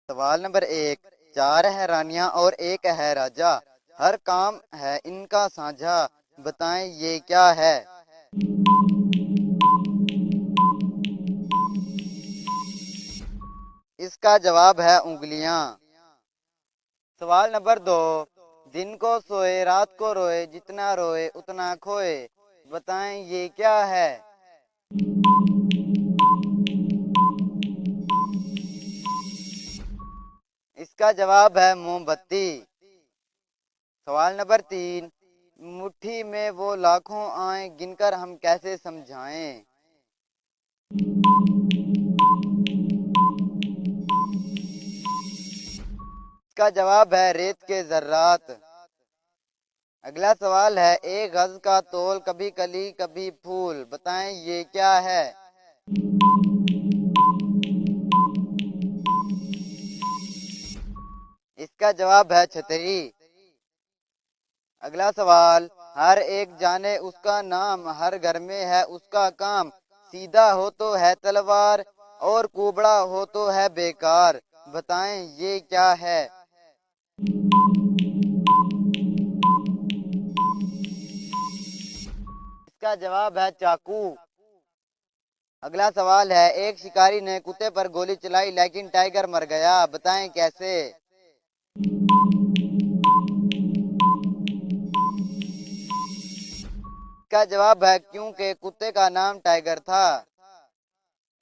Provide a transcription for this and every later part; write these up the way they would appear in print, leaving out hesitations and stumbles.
सवाल नंबर 1। चार है रानियां और एक है राजा, हर काम है इनका साझा, बताएं ये क्या है। इसका जवाब है उंगलियां। सवाल नंबर 2। दिन को सोए रात को रोए, जितना रोए उतना खोए, बताएं ये क्या है। इसका जवाब है मोमबत्ती। सवाल नंबर 3। मुट्ठी में वो लाखों आए, गिनकर हम कैसे समझाएं। इसका जवाब है रेत के जर्रात। अगला सवाल है, एक गज का तोल, कभी कली कभी फूल, बताएं ये क्या है। इसका जवाब है छतरी। अगला सवाल, हर एक जाने उसका नाम, हर घर में है उसका काम, सीधा हो तो है तलवार और कुबड़ा हो तो है बेकार, बताएं ये क्या है। इसका जवाब है चाकू। अगला सवाल है, एक शिकारी ने कुत्ते पर गोली चलाई लेकिन टाइगर मर गया, बताएं कैसे। इसका जवाब है क्योंकि कुत्ते का नाम टाइगर था।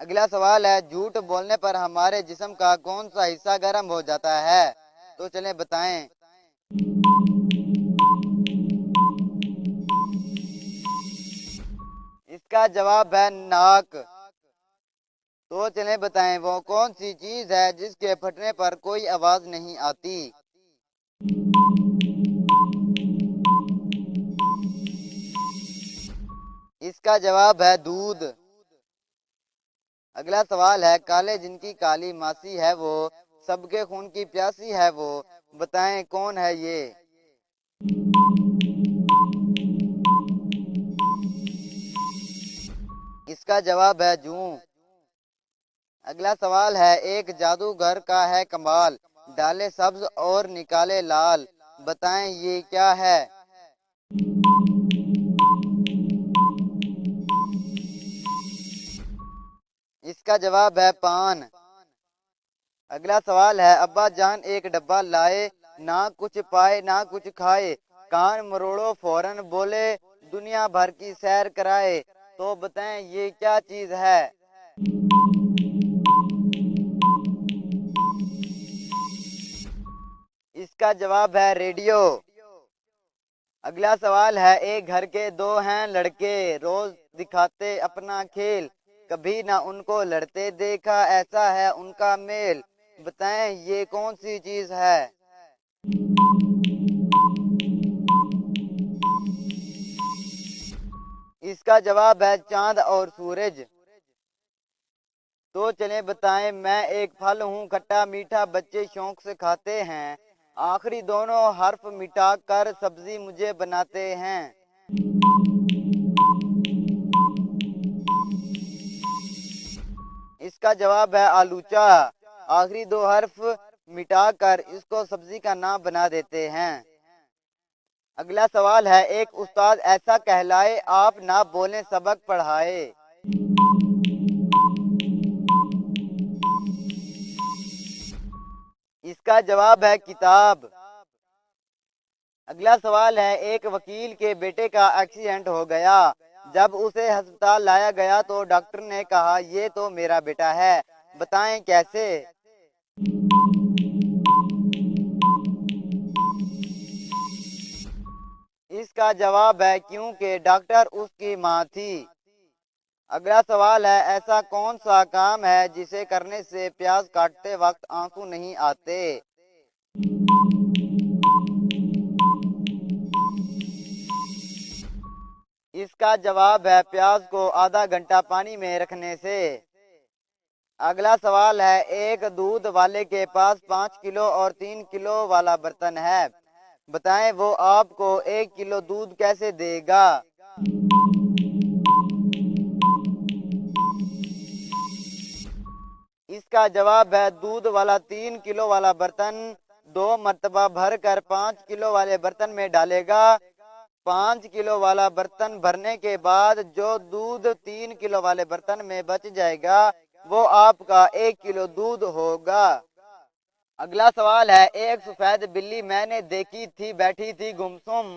अगला सवाल है, झूठ बोलने पर हमारे जिस्म का कौन सा हिस्सा गर्म हो जाता है, तो चलें बताएं। इसका जवाब है नाक। तो चलें बताएं, वो कौन सी चीज है जिसके फटने पर कोई आवाज नहीं आती। इसका जवाब है दूध। अगला सवाल है, काले जिनकी काली मासी है वो, सबके खून की प्यासी है वो, बताएं कौन है ये। इसका जवाब है जूं। अगला सवाल है, एक जादूगर का है कमाल, डाले सब्ज और निकाले लाल, बताएं ये क्या है। इसका जवाब है पान। अगला सवाल है, अब्बा जान एक डब्बा लाए, ना कुछ पाए ना कुछ खाए, कान मरोड़ो फौरन बोले, दुनिया भर की सैर कराए, तो बताएं ये क्या चीज है। इसका जवाब है रेडियो। अगला सवाल है, एक घर के दो हैं लड़के, रोज दिखाते अपना खेल, कभी ना उनको लड़ते देखा, ऐसा है उनका मेल, बताएं ये कौन सी चीज है। इसका जवाब है चांद और सूरज। तो चलें बताएं, मैं एक फल हूँ खट्टा मीठा, बच्चे शौक से खाते हैं, आखिरी दोनों हर्फ मिटा कर सब्जी मुझे बनाते हैं। इसका जवाब है आलूचा। आखिरी दो हर्फ मिटाकर इसको सब्जी का नाम बना देते हैं। अगला सवाल है, एक उस्ताद ऐसा कहलाए, आप ना बोलें सबक पढ़ाए। इसका जवाब है किताब। अगला सवाल है, एक वकील के बेटे का एक्सीडेंट हो गया, जब उसे अस्पताल लाया गया तो डॉक्टर ने कहा ये तो मेरा बेटा है, बताएं कैसे। इसका जवाब है क्योंकि डॉक्टर उसकी माँ थी। अगला सवाल है, ऐसा कौन सा काम है जिसे करने से प्याज काटते वक्त आंसू नहीं आते। इसका जवाब है प्याज को आधा घंटा पानी में रखने से। अगला सवाल है, एक दूध वाले के पास 5 किलो और 3 किलो वाला बर्तन है, बताएं वो आपको 1 किलो दूध कैसे देगा। इसका जवाब है दूध वाला 3 किलो वाला बर्तन 2 मरतबा भर कर 5 किलो वाले बर्तन में डालेगा। 5 किलो वाला बर्तन भरने के बाद जो दूध 3 किलो वाले बर्तन में बच जाएगा वो आपका 1 किलो दूध होगा। अगला सवाल है, एक सफेद बिल्ली मैंने देखी थी, बैठी थी गुमसुम,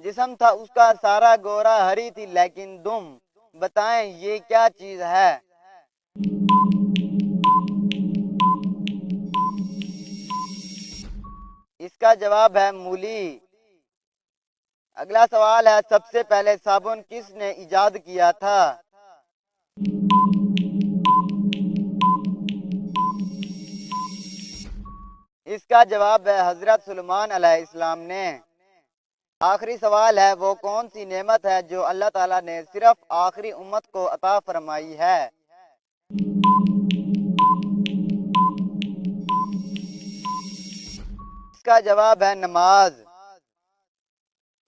जिस्म था उसका सारा गोरा, हरी थी लेकिन दुम, बताएं ये क्या चीज है। इसका जवाब है मूली। अगला सवाल है, सबसे पहले साबुन किसने इजाद किया था। इसका जवाब है हजरत सुलेमान अलैहिस्सलाम ने। आखिरी सवाल है, वो कौन सी नेमत है जो अल्लाह ताला ने सिर्फ आखिरी उम्मत को अता फरमाई है। इसका जवाब है नमाज।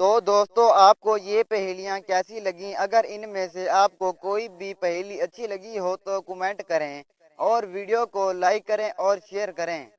तो दोस्तों, आपको ये पहेलियाँ कैसी लगी? अगर इनमें से आपको कोई भी पहेली अच्छी लगी हो तो कमेंट करें और वीडियो को लाइक करें और शेयर करें।